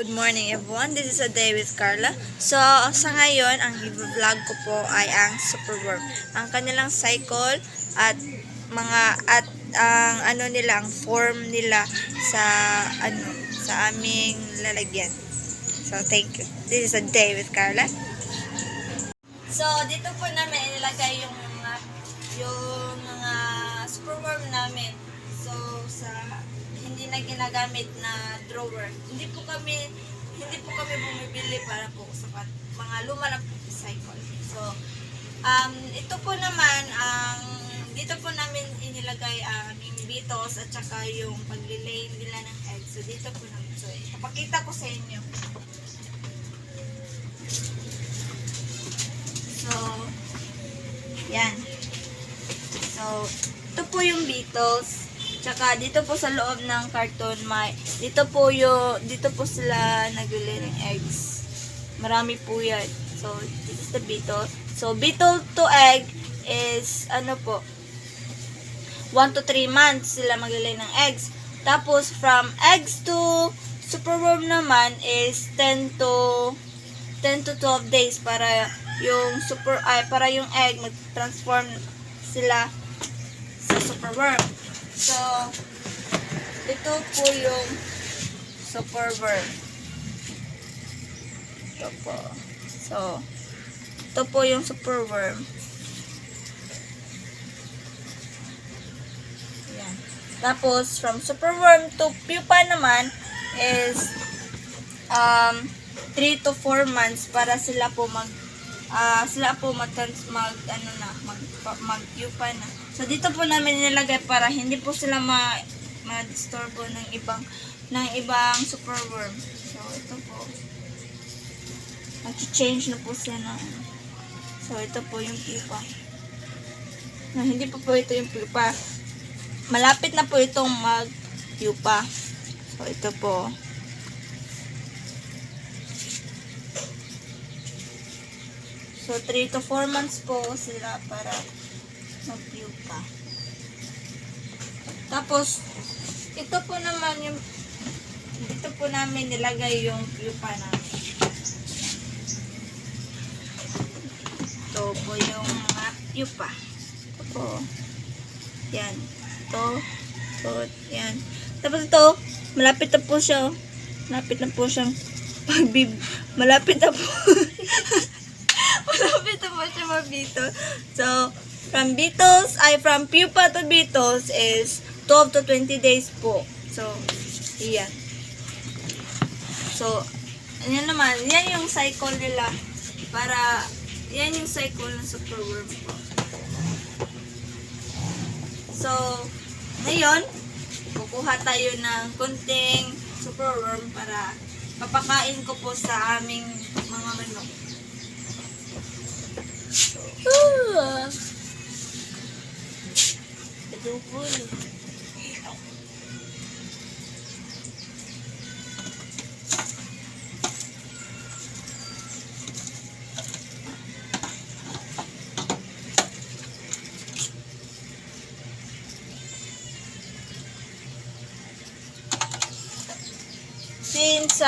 Good morning everyone, this is a day with Carla. So, sa ngayon, ang i-vlog ko po ay ang superworm. Ang kanilang cycle at ang ano nila, ang form nila sa sa aming lalagyan. So, thank you. This is a day with Carla. So, dito po namin ilagay yung mga superworm namin. So, hindi na ginagamit na drawer. Hindi po kami bumibili para po sa mga luma na cycle. So, ito po naman dito po namin inilagay ang aming beetles at saka yung paglilay nila ng egg. So, dito po namin. So, ipapakita ko sa inyo. So, yan. So, ito po yung beetles. Tsaka dito po sa loob ng carton dito po sila naglilay ng eggs. Marami po yan. So this is the beetle. So beetle to egg is 1 to 3 months sila maglilay ng eggs. Tapos from eggs to superworm naman is 10 to 12 days para yung egg mag-transform sila sa superworm. So, ito po yung superworm. Ito po. So, ito po yung superworm. Ayan. Tapos, from superworm to pupa naman is 3 to 4 months para sila po mag-pupa na. So, dito po namin nilagay para hindi po sila ma-disturbo ng ibang superworm. So, ito po. Mag-change na po siya na. So, ito po yung pupa. No, hindi po ito yung pupa. Malapit na po itong mag-pupa. So, ito po. So, 3 to 4 months po sila para mag-pupa. Tapos, ito po naman dito po namin nilagay yung pupa namin. Ito po yung mga pupa. Ito po. Yan. Ito. Yan. Tapos ito, malapit na po siya. Malapit na po siyang malapit na po siya mabito. So, from pupa to beetles is 12 to 20 days po. So, iyan. So, yan naman. Yan yung cycle nila. Yan yung cycle ng superworm po. So, ngayon, kukuha tayo ng kunting superworm para papakain ko po sa aming mga manok. Since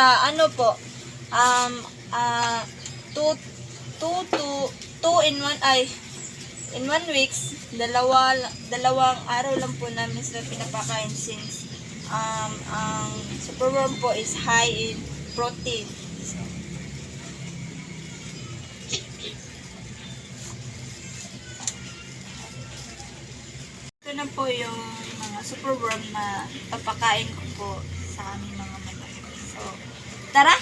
in 1 weeks, dalawang araw lang po namin sila pinapakain since ang superworm po is high in protein. So, ito na po yung mga superworm na papakain ko po sa aming mga manok. So, tara!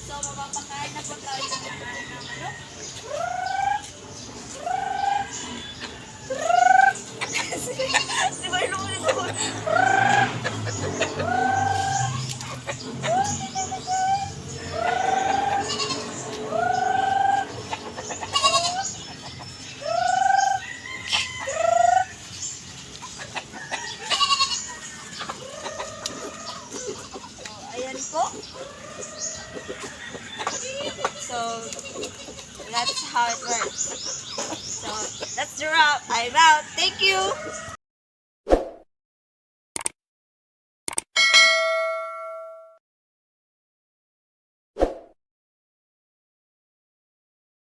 So, mapapakain na po tayo ng aming mga manok. So, that's how it works.